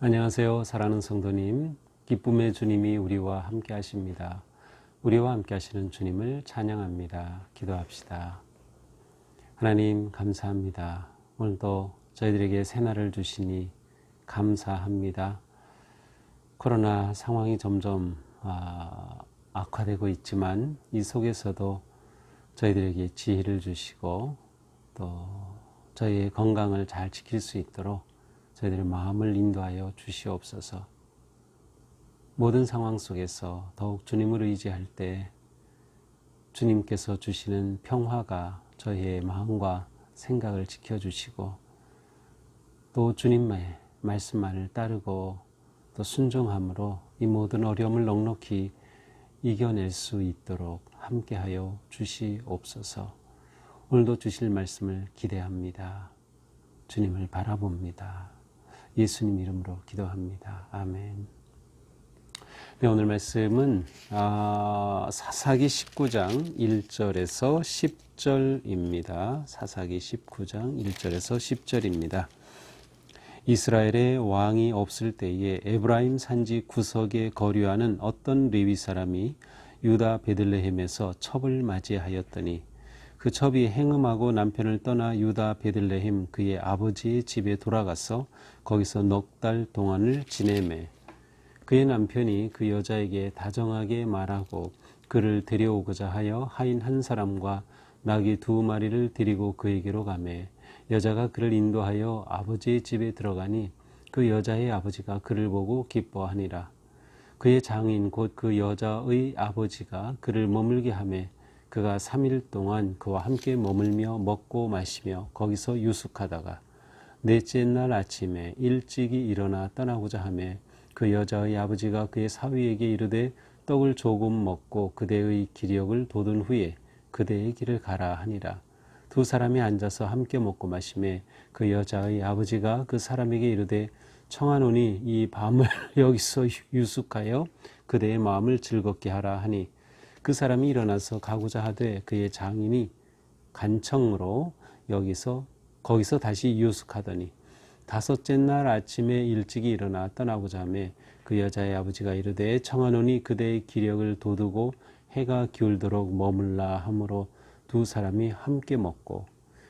안녕하세요. 사랑하는 성도님, 기쁨의 주님이 우리와 함께 하십니다. 우리와 함께 하시는 주님을 찬양합니다. 기도합시다. 하나님 감사합니다. 오늘도 저희들에게 새날을 주시니 감사합니다. 코로나 상황이 점점 악화되고 있지만 이 속에서도 저희들에게 지혜를 주시고 또 저희의 건강을 잘 지킬 수 있도록 저희들의 마음을 인도하여 주시옵소서. 모든 상황 속에서 더욱 주님을 의지할 때 주님께서 주시는 평화가 저희의 마음과 생각을 지켜주시고 또 주님의 말씀만을 따르고 또 순종함으로 이 모든 어려움을 넉넉히 이겨낼 수 있도록 함께하여 주시옵소서. 오늘도 주실 말씀을 기대합니다. 주님을 바라봅니다. 예수님 이름으로 기도합니다. 아멘. 네, 오늘 말씀은 사사기 19장 1절에서 10절입니다. 사사기 19장 1절에서 10절입니다. 이스라엘의 왕이 없을 때에 에브라임 산지 구석에 거류하는 어떤 레위 사람이 유다 베들레헴에서 첩을 맞이하였더니 그 첩이 행음하고 남편을 떠나 유다 베들레헴 그의 아버지의 집에 돌아가서 거기서 넉 달 동안을 지내매 그의 남편이 그 여자에게 다정하게 말하고 그를 데려오고자 하여 하인 한 사람과 나귀 2마리를 데리고 그에게로 가매 여자가 그를 인도하여 아버지의 집에 들어가니 그 여자의 아버지가 그를 보고 기뻐하니라. 그의 장인 곧 그 여자의 아버지가 그를 머물게 하매 그가 3일 동안 그와 함께 머물며 먹고 마시며 거기서 유숙하다가 넷째 날 아침에 일찍이 일어나 떠나고자 하매 그 여자의 아버지가 그의 사위에게 이르되 떡을 조금 먹고 그대의 기력을 돋은 후에 그대의 길을 가라 하니라. 두 사람이 앉아서 함께 먹고 마시매 그 여자의 아버지가 그 사람에게 이르되 청하노니 이 밤을 여기서 유숙하여 그대의 마음을 즐겁게 하라 하니 그 사람이 일어나서 가고자 하되 그의 장인이 간청으로 거기서 다시 유숙하더니 5째 날 아침에 일찍이 일어나 떠나고자 하매 그 여자의 아버지가 이르되 청하노니 그대의 기력을 돋우고 해가 기울도록 머물라 하므로 두 사람이 함께 먹고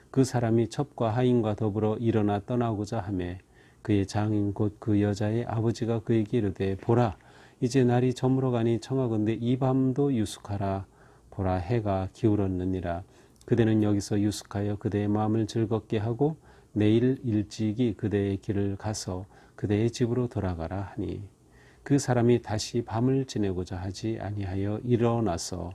그 사람이 첩과 하인과 더불어 일어나 떠나고자 하매 그의 장인 곧 그 여자의 아버지가 그에게 이르되 보라 이제 날이 저물어가니 청하건대 이 밤도 유숙하라. 보라 해가 기울었느니라. 그대는 여기서 유숙하여 그대의 마음을 즐겁게 하고 내일 일찍이 그대의 길을 가서 그대의 집으로 돌아가라 하니 그 사람이 다시 밤을 지내고자 하지 아니하여 일어나서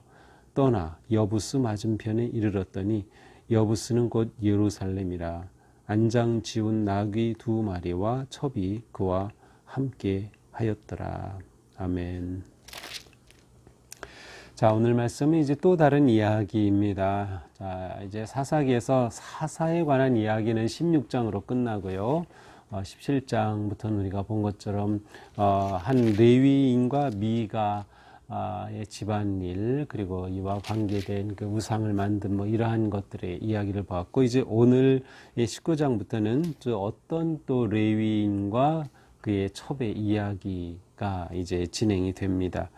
떠나 여부스 맞은편에 이르렀더니 여부스는 곧 예루살렘이라. 안장 지운 나귀 2마리와 첩이 그와 함께 하였더라. 아멘. 자, 오늘 말씀은 이제 또 다른 이야기입니다. 자, 이제 사사기에서 사사에 관한 이야기는 16장으로 끝나고요. 17장부터는 우리가 본 것처럼 한 레위인과 미가의 집안일 그리고 이와 관계된 그 우상을 만든 이러한 것들의 이야기를 보았고 이제 오늘 19장부터는 어떤 또 레위인과 그의 첩의 이야기가 이제 진행이 됩니다.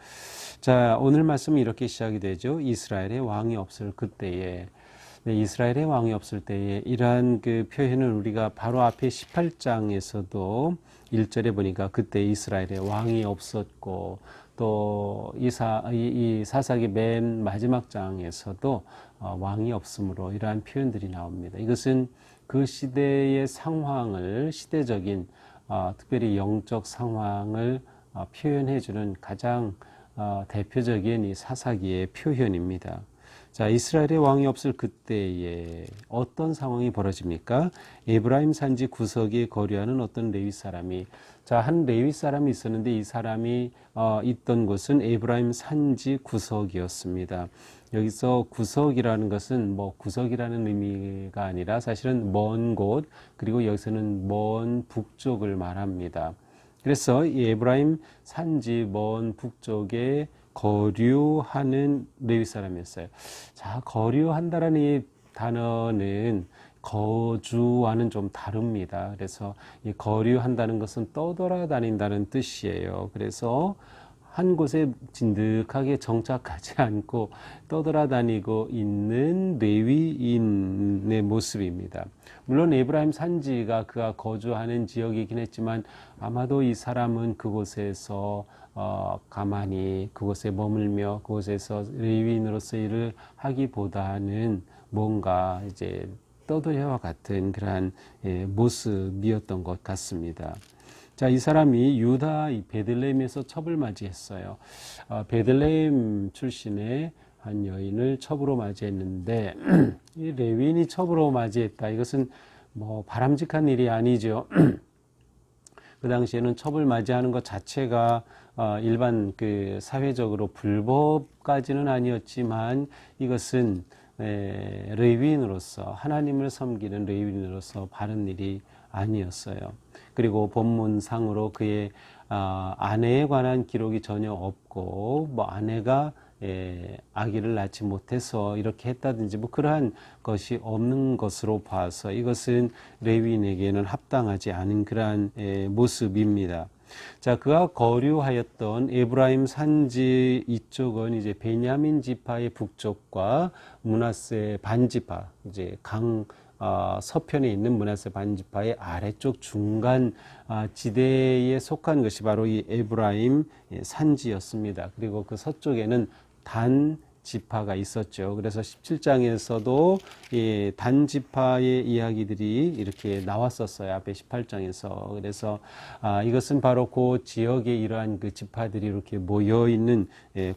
자, 오늘 말씀은 이렇게 시작이 되죠. 이스라엘의 왕이 없을 그때에. 이스라엘의 왕이 없을 때에 이러한 그 표현을 우리가 바로 앞에 18장에서도 1절에 보니까 그때 이스라엘의 왕이 없었고 또 이 사사기 맨 마지막 장에서도 왕이 없으므로 이러한 표현들이 나옵니다. 이것은 그 시대의 상황을 시대적인 특별히 영적 상황을 표현해주는 가장 대표적인 이 사사기의 표현입니다. 자, 이스라엘의 왕이 없을 그때에 어떤 상황이 벌어집니까? 에브라임 산지 구석에 거류하는 어떤 레위 사람이 한 레위 사람이 있었는데 이 사람이 있던 곳은 에브라임 산지 구석이었습니다. 여기서 구석이라는 것은 구석이라는 의미가 아니라 사실은 먼 곳, 그리고 여기서는 먼 북쪽을 말합니다. 그래서 이 에브라임 산지 먼 북쪽에 거류하는 레위 사람이었어요. 자, 거류한다라는 이 단어는 거주와는 좀 다릅니다. 그래서 이 거류한다는 것은 떠돌아다닌다는 뜻이에요. 그래서 한 곳에 진득하게 정착하지 않고 떠돌아다니고 있는 레위인의 모습입니다. 물론 에브라임 산지가 그가 거주하는 지역이긴 했지만 아마도 이 사람은 그곳에서 가만히 그곳에 머물며 그곳에서 레위인으로서 일을 하기보다는 뭔가 이제 떠돌이와 같은 그러한 모습이었던 것 같습니다. 자, 이 사람이 유다 베들레헴에서 첩을 맞이했어요. 베들레헴 출신의 한 여인을 첩으로 맞이했는데 이 레위인이 첩으로 맞이했다. 이것은 뭐 바람직한 일이 아니죠. 그 당시에는 첩을 맞이하는 것 자체가 일반 그 사회적으로 불법까지는 아니었지만 이것은 레위인으로서 하나님을 섬기는 레위인으로서 바른 일이 아니었어요. 그리고 본문상으로 그의 아내에 관한 기록이 전혀 없고 뭐 아내가 아기를 낳지 못해서 이렇게 했다든지 뭐 그러한 것이 없는 것으로 봐서 이것은 레위인에게는 합당하지 않은 그러한 모습입니다. 자, 그가 거류하였던 에브라임 산지 이쪽은 이제 베냐민 지파의 북쪽과 므낫세 반지파, 이제 서편에 있는 므낫세 반지파의 아래쪽 중간 지대에 속한 것이 바로 이 에브라임 산지였습니다. 그리고 그 서쪽에는 단 지파가 있었죠. 그래서 17장에서도 이 단 지파의 이야기들이 이렇게 나왔었어요. 앞에 18장에서. 그래서 이것은 바로 그 지역에 이러한 그 지파들이 이렇게 모여 있는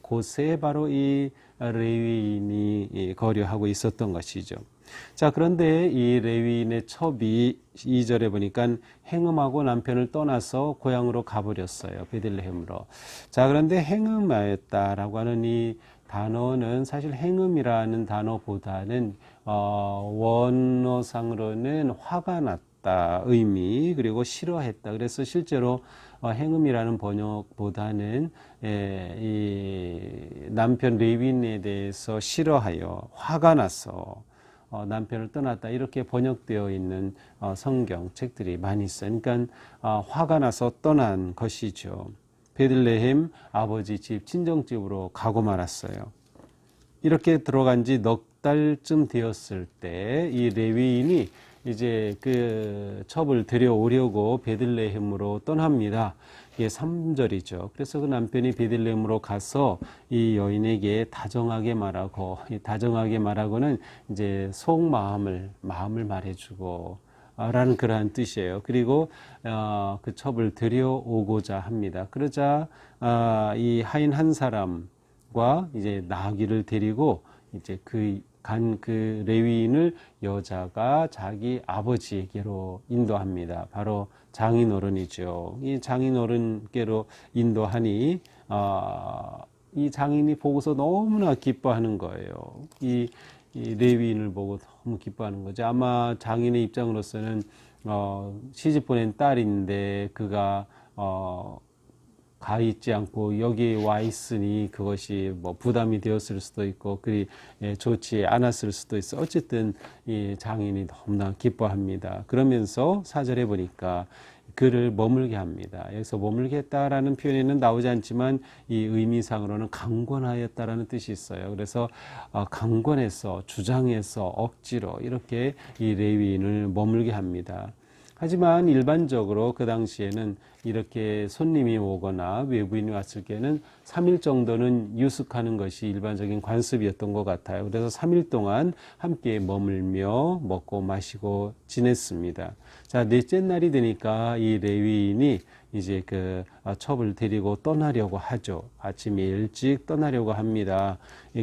곳에 바로 이 레위인이 거류하고 있었던 것이죠. 자, 그런데 이 레위인의 첩이 2절에 보니까 행음하고 남편을 떠나서 고향으로 가버렸어요. 베들레헴으로. 자, 그런데 행음하였다라고 하는 이 단어는 사실 행음이라는 단어보다는 원어상으로는 화가 났다 의미, 그리고 싫어했다. 그래서 실제로 행음이라는 번역보다는 이 남편 레위인에 대해서 싫어하여 화가 나서 남편을 떠났다 이렇게 번역되어 있는 성경책들이 많이 있어요. 그러니까 화가 나서 떠난 것이죠. 베들레헴 아버지 집 친정집으로 가고 말았어요. 이렇게 들어간 지 넉 달쯤 되었을 때 이 레위인이 이제 그 첩을 데려오려고 베들레헴으로 떠납니다. 이게 3절이죠. 그래서 그 남편이 베들레헴으로 가서 이 여인에게 다정하게 말하고, 이 다정하게 말하고는 이제 마음을 말해주고 라는 그러한 뜻이에요. 그리고 그 첩을 데려오고자 합니다. 그러자 이 하인 한 사람과 이제 나귀를 데리고 이제 그 레위인을 여자가 자기 아버지에게로 인도합니다. 바로 장인어른이죠. 이 장인어른께로 인도하니 이 장인이 보고서 너무나 기뻐하는 거예요. 이 레위인을 보고 너무 기뻐하는 거죠. 아마 장인의 입장으로서는 시집 보낸 딸인데 그가 가 있지 않고 여기 와 있으니 그것이 뭐 부담이 되었을 수도 있고 그리 좋지 않았을 수도 있어. 어쨌든 이 장인이 너무나 기뻐합니다. 그러면서 4절에 보니까 그를 머물게 합니다. 여기서 머물게 했다라는 표현에는 나오지 않지만 이 의미상으로는 강권하였다라는 뜻이 있어요. 그래서 강권해서 주장해서 억지로 이렇게 이 레위인을 머물게 합니다. 하지만 일반적으로 그 당시에는 이렇게 손님이 오거나 외부인이 왔을 때는 3일 정도는 유숙하는 것이 일반적인 관습이었던 것 같아요. 그래서 3일 동안 함께 머물며 먹고 마시고 지냈습니다. 자, 넷째 날이 되니까 이 레위인이 이제 그 첩을 데리고 떠나려고 하죠. 아침에 일찍 떠나려고 합니다.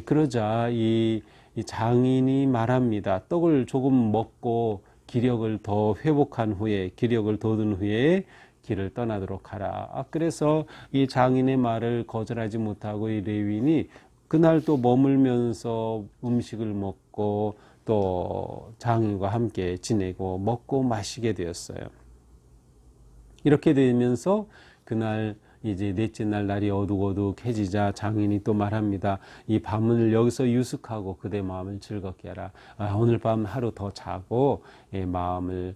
그러자 이 장인이 말합니다. 떡을 조금 먹고 기력을 더 회복한 후에, 기력을 돋은 후에 길을 떠나도록 하라. 그래서 이 장인의 말을 거절하지 못하고 이 레위인이 그날 또 머물면서 음식을 먹고 또 장인과 함께 지내고 먹고 마시게 되었어요. 이렇게 되면서 그날 이제 넷째 날 날이 어둑어둑해지자 장인이 또 말합니다. 이 밤을 여기서 유숙하고 그대 마음을 즐겁게 하라. 오늘 밤 하루 더 자고 마음을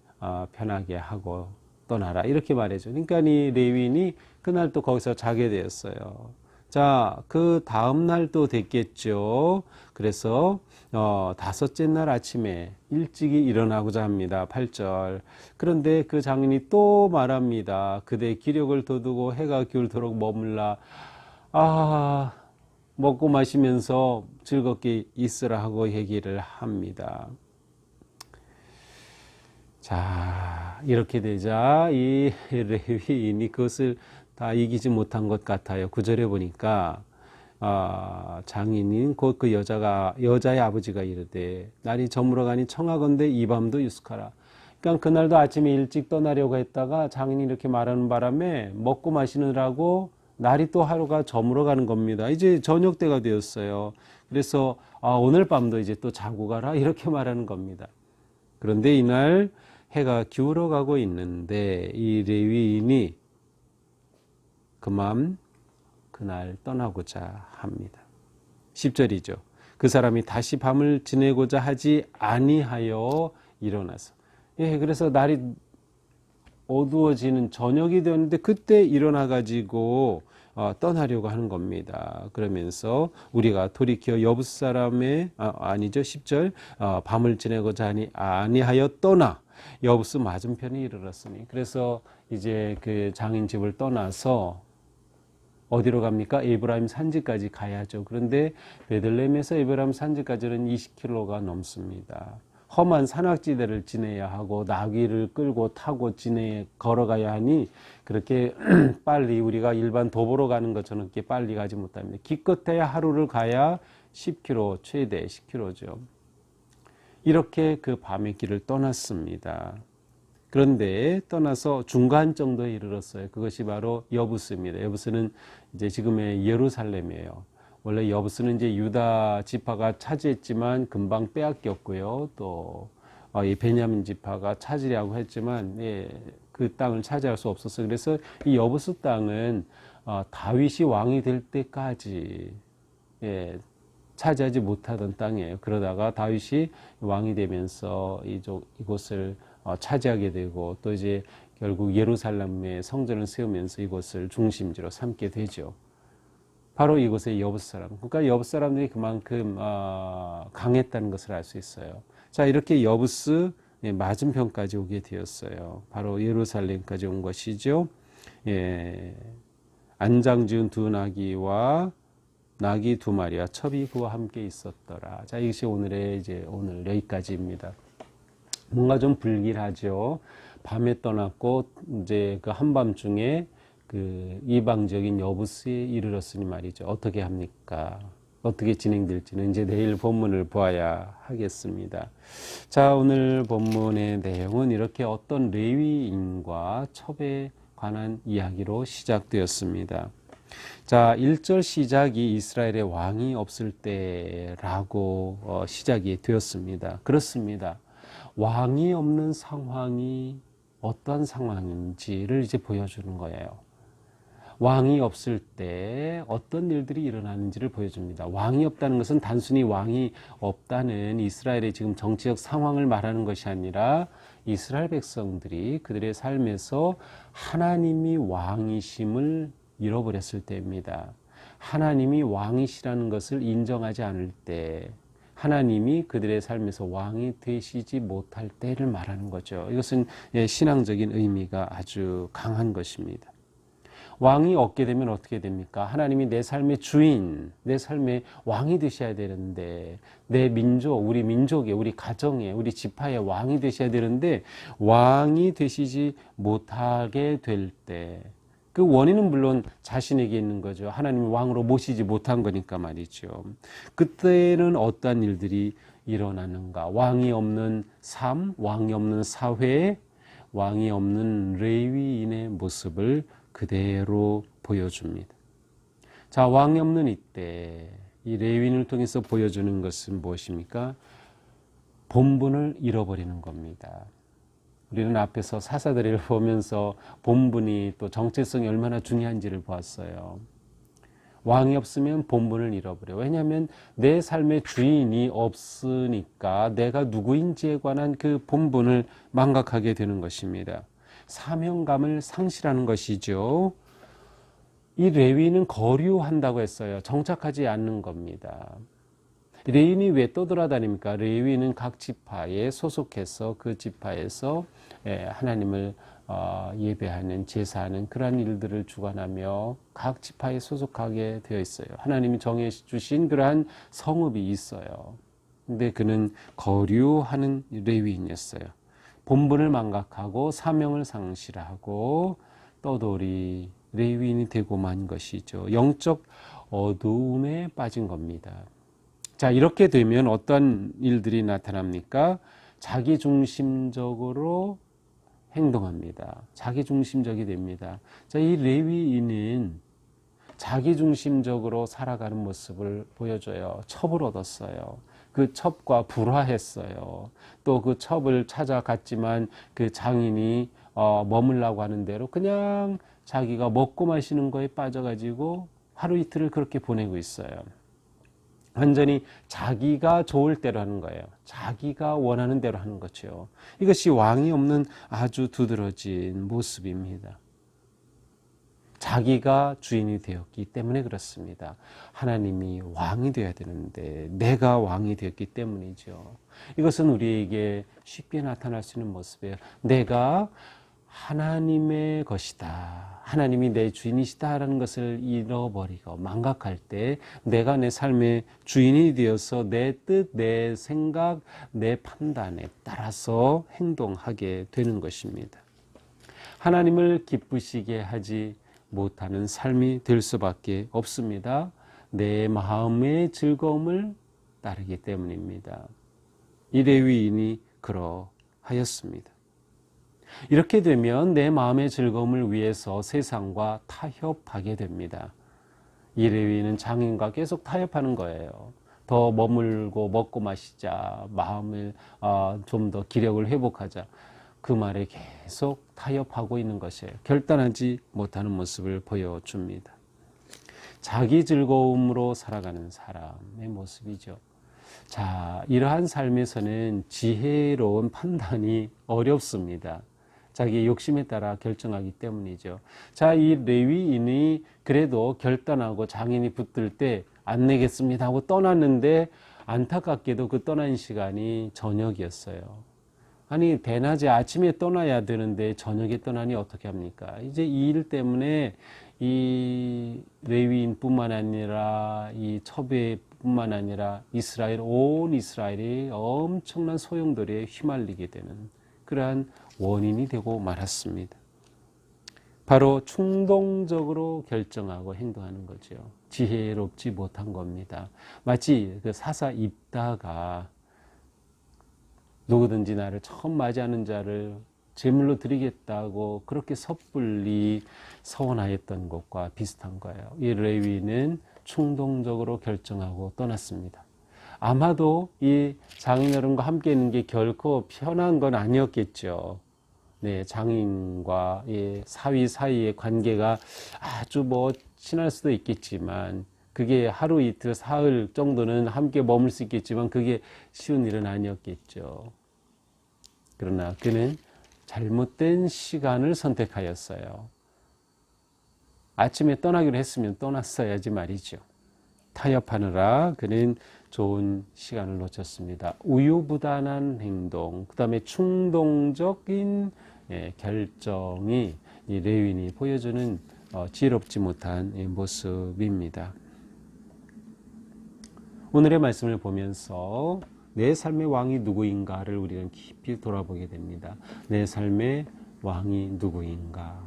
편하게 하고 떠나라. 이렇게 말해줘. 그러니까 이 레위인이 그날 또 거기서 자게 되었어요. 자, 그 다음 날 또 됐겠죠. 그래서 다섯째 날 아침에 일찍이 일어나고자 합니다. 8절. 그런데 그 장인이 또 말합니다. 그대 기력을 돋우고 해가 기울도록 머물라. 먹고 마시면서 즐겁게 있으라 하고 얘기를 합니다. 자, 이렇게 되자 이 레위인이 그것을 다 이기지 못한 것 같아요. 9절에 보니까 장인인 곧 그 여자의 아버지가 이르되 날이 저물어가니 청하건대 이 밤도 유숙하라. 그러니까 그날도 아침에 일찍 떠나려고 했다가 장인이 이렇게 말하는 바람에 먹고 마시느라고 날이 또 하루가 저물어가는 겁니다. 이제 저녁 때가 되었어요. 그래서 오늘 밤도 이제 또 자고 가라 이렇게 말하는 겁니다. 그런데 이날 해가 기울어가고 있는데 이 레위인이 그날 떠나고자 합니다. 10절이죠. 그 사람이 다시 밤을 지내고자 하지 아니하여 일어나서. 그래서 날이 어두워지는 저녁이 되었는데 그때 일어나가지고 떠나려고 하는 겁니다. 그러면서 우리가 돌이켜 여부스 사람의 아니죠. 10절 밤을 지내고자 하니 아니하여 떠나 여부스 맞은편에 이르렀으니. 그래서 이제 그 장인 집을 떠나서 어디로 갑니까? 에브라임 산지까지 가야죠. 그런데 베들레헴에서 에브라임 산지까지는 20km가 넘습니다. 험한 산악지대를 지내야 하고 나귀를 끌고 타고 걸어가야 하니 그렇게 빨리 우리가 일반 도보로 가는 것처럼 그렇게 빨리 가지 못합니다. 기껏해야 하루를 가야 10km, 최대 10km죠. 이렇게 그 밤의 길을 떠났습니다. 그런데 떠나서 중간 정도에 이르렀어요. 그것이 바로 여부스입니다. 여부스는 이제 지금의 예루살렘이에요. 원래 여부스는 이제 유다 지파가 차지했지만 금방 빼앗겼고요. 또 이 베냐민 지파가 차지하려고 했지만 그 땅을 차지할 수 없었어요. 그래서 이 여부스 땅은 다윗이 왕이 될 때까지 차지하지 못하던 땅이에요. 그러다가 다윗이 왕이 되면서 이곳을 차지하게 되고 또 이제 결국 예루살렘에 성전을 세우면서 이곳을 중심지로 삼게 되죠. 바로 이곳의 여부스 사람. 그러니까 여부스 사람들이 그만큼 강했다는 것을 알 수 있어요. 자, 이렇게 여부스 맞은편까지 오게 되었어요. 바로 예루살렘까지 온 것이죠. 안장지은 두 나귀와 나귀 두 마리와 첩이 그와 함께 있었더라. 자, 이것이 오늘 여기까지입니다. 뭔가 좀 불길하죠. 밤에 떠났고 이제 그 한밤중에 그 이방적인 여부스에 이르렀으니 말이죠. 어떻게 합니까? 어떻게 진행될지는 이제 내일 본문을 보아야 하겠습니다. 자, 오늘 본문의 내용은 이렇게 어떤 레위인과 첩에 관한 이야기로 시작되었습니다. 자, 1절 시작이 이스라엘의 왕이 없을 때라고 시작이 되었습니다. 그렇습니다. 왕이 없는 상황이 어떤 상황인지를 이제 보여주는 거예요. 왕이 없을 때 어떤 일들이 일어나는지를 보여줍니다. 왕이 없다는 것은 단순히 왕이 없다는 이스라엘의 지금 정치적 상황을 말하는 것이 아니라 이스라엘 백성들이 그들의 삶에서 하나님이 왕이심을 잃어버렸을 때입니다. 하나님이 왕이시라는 것을 인정하지 않을 때, 하나님이 그들의 삶에서 왕이 되시지 못할 때를 말하는 거죠. 이것은 신앙적인 의미가 아주 강한 것입니다. 왕이 없게 되면 어떻게 됩니까? 하나님이 내 삶의 주인, 내 삶의 왕이 되셔야 되는데, 내 민족, 우리 민족의, 우리 가정의, 우리 지파의 왕이 되셔야 되는데 왕이 되시지 못하게 될 때, 그 원인은 물론 자신에게 있는 거죠. 하나님이 왕으로 모시지 못한 거니까 말이죠. 그때는 어떠한 일들이 일어나는가? 왕이 없는 삶, 왕이 없는 사회, 왕이 없는 레위인의 모습을 그대로 보여줍니다. 자, 왕이 없는 이때 이 레위인을 통해서 보여주는 것은 무엇입니까? 본분을 잃어버리는 겁니다. 우리는 앞에서 사사들을 보면서 본분이 또 정체성이 얼마나 중요한지를 보았어요. 왕이 없으면 본분을 잃어버려. 왜냐하면 내 삶의 주인이 없으니까 내가 누구인지에 관한 그 본분을 망각하게 되는 것입니다. 사명감을 상실하는 것이죠. 이 레위는 거류한다고 했어요. 정착하지 않는 겁니다. 레위인이 왜 떠돌아다닙니까? 레위는 각 지파에 소속해서 그 지파에서 하나님을 예배하는, 제사하는 그러한 일들을 주관하며 각 지파에 소속하게 되어 있어요. 하나님이 정해 주신 그러한 성읍이 있어요. 근데 그는 거류하는 레위인이었어요. 본분을 망각하고 사명을 상실하고 떠돌이 레위인이 되고 만 것이죠. 영적 어두움에 빠진 겁니다. 자, 이렇게 되면 어떤 일들이 나타납니까? 자기중심적으로 행동합니다. 자기중심적이 됩니다. 자, 이 레위인은 자기중심적으로 살아가는 모습을 보여줘요. 첩을 얻었어요. 그 첩과 불화했어요. 또 그 첩을 찾아갔지만 그 장인이 머물라고 하는 대로 그냥 자기가 먹고 마시는 거에 빠져가지고 하루 이틀을 그렇게 보내고 있어요. 완전히 자기가 좋을 대로 하는 거예요. 자기가 원하는 대로 하는 거죠. 이것이 왕이 없는 아주 두드러진 모습입니다. 자기가 주인이 되었기 때문에 그렇습니다. 하나님이 왕이 되어야 되는데 내가 왕이 되었기 때문이죠. 이것은 우리에게 쉽게 나타날 수 있는 모습이에요. 내가 하나님의 것이다. 하나님이 내 주인이시다라는 것을 잃어버리고 망각할 때 내가 내 삶의 주인이 되어서 내 뜻, 내 생각, 내 판단에 따라서 행동하게 되는 것입니다. 하나님을 기쁘시게 하지 못하는 삶이 될 수밖에 없습니다. 내 마음의 즐거움을 따르기 때문입니다. 이 레위인이 그러하였습니다. 이렇게 되면 내 마음의 즐거움을 위해서 세상과 타협하게 됩니다. 이 레위인은 장인과 계속 타협하는 거예요. 더 머물고 먹고 마시자, 마음을 좀 더 기력을 회복하자. 그 말에 계속 타협하고 있는 것이에요. 결단하지 못하는 모습을 보여줍니다. 자기 즐거움으로 살아가는 사람의 모습이죠. 자, 이러한 삶에서는 지혜로운 판단이 어렵습니다. 자기의 욕심에 따라 결정하기 때문이죠. 자, 이 레위인이 그래도 결단하고 장인이 붙들 때 안 내겠습니다 하고 떠났는데 안타깝게도 그 떠난 시간이 저녁이었어요. 아니, 대낮에 아침에 떠나야 되는데 저녁에 떠나니 어떻게 합니까? 이제 이 일 때문에 이 레위인뿐만 아니라 이 첩의뿐만 아니라 온 이스라엘이 엄청난 소용돌이에 휘말리게 되는 그러한 원인이 되고 말았습니다. 바로 충동적으로 결정하고 행동하는 거죠. 지혜롭지 못한 겁니다. 마치 그 사사 입다가 누구든지 나를 처음 맞이하는 자를 제물로 드리겠다고 그렇게 섣불리 서원하였던 것과 비슷한 거예요. 이 레위는 충동적으로 결정하고 떠났습니다. 아마도 이 장인어른과 함께 있는 게 결코 편한 건 아니었겠죠. 네, 장인과 사위 사이의 관계가 아주 친할 수도 있겠지만 그게 하루 이틀 사흘 정도는 함께 머물 수 있겠지만 그게 쉬운 일은 아니었겠죠. 그러나 그는 잘못된 시간을 선택하였어요. 아침에 떠나기로 했으면 떠났어야지 말이죠. 타협하느라 그는 좋은 시간을 놓쳤습니다. 우유부단한 행동, 그 다음에 충동적인 결정이 이 레위인이 보여주는 지혜롭지 못한 모습입니다. 오늘의 말씀을 보면서 내 삶의 왕이 누구인가를 우리는 깊이 돌아보게 됩니다. 내 삶의 왕이 누구인가?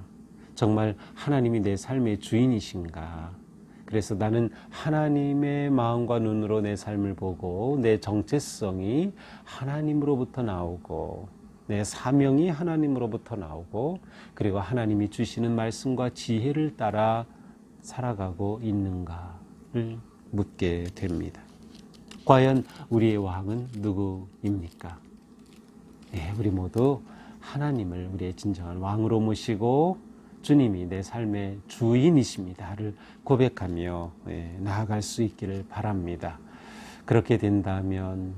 정말 하나님이 내 삶의 주인이신가? 그래서 나는 하나님의 마음과 눈으로 내 삶을 보고 내 정체성이 하나님으로부터 나오고 내 사명이 하나님으로부터 나오고 그리고 하나님이 주시는 말씀과 지혜를 따라 살아가고 있는가를 묻게 됩니다. 과연 우리의 왕은 누구입니까? 네, 우리 모두 하나님을 우리의 진정한 왕으로 모시고 주님이 내 삶의 주인이십니다를 고백하며 나아갈 수 있기를 바랍니다. 그렇게 된다면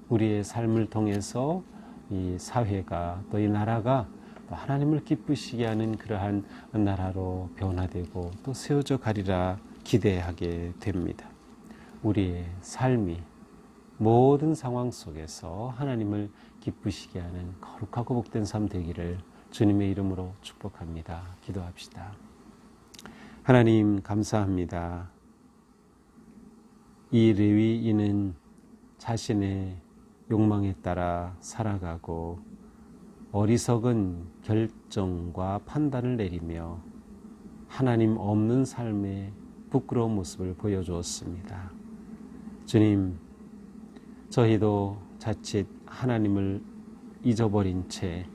우리의 삶을 통해서 이 사회가 또 이 나라가 또 하나님을 기쁘시게 하는 그러한 나라로 변화되고 또 세워져 가리라 기대하게 됩니다. 우리의 삶이 모든 상황 속에서 하나님을 기쁘시게 하는 거룩하고 복된 삶 되기를 주님의 이름으로 축복합니다. 기도합시다. 하나님 감사합니다. 이 레위인은 자신의 욕망에 따라 살아가고 어리석은 결정과 판단을 내리며 하나님 없는 삶의 부끄러운 모습을 보여주었습니다. 주님, 저희도 자칫 하나님을 잊어버린 채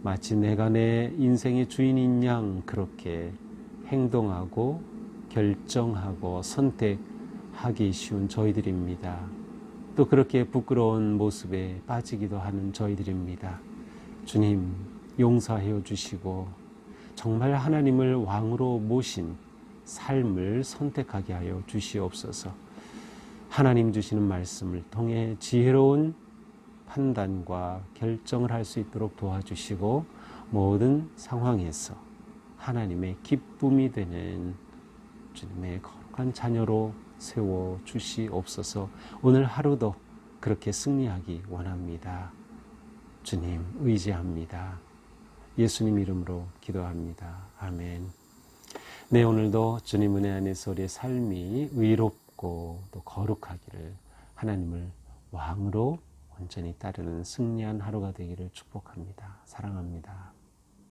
마치 내가 내 인생의 주인인 양 그렇게 행동하고 결정하고 선택하기 쉬운 저희들입니다. 또 그렇게 부끄러운 모습에 빠지기도 하는 저희들입니다. 주님, 용서하여 주시고 정말 하나님을 왕으로 모신 삶을 선택하게 하여 주시옵소서. 하나님 주시는 말씀을 통해 지혜로운 판단과 결정을 할 수 있도록 도와주시고 모든 상황에서 하나님의 기쁨이 되는 주님의 거룩한 자녀로 세워주시옵소서. 오늘 하루도 그렇게 승리하기 원합니다. 주님 의지합니다. 예수님 이름으로 기도합니다. 아멘. 네, 오늘도 주님 은혜 안에서 우리의 삶이 의롭고 또 거룩하기를 하나님을 왕으로 온전히 따르는 승리한 하루가 되기를 축복합니다. 사랑합니다.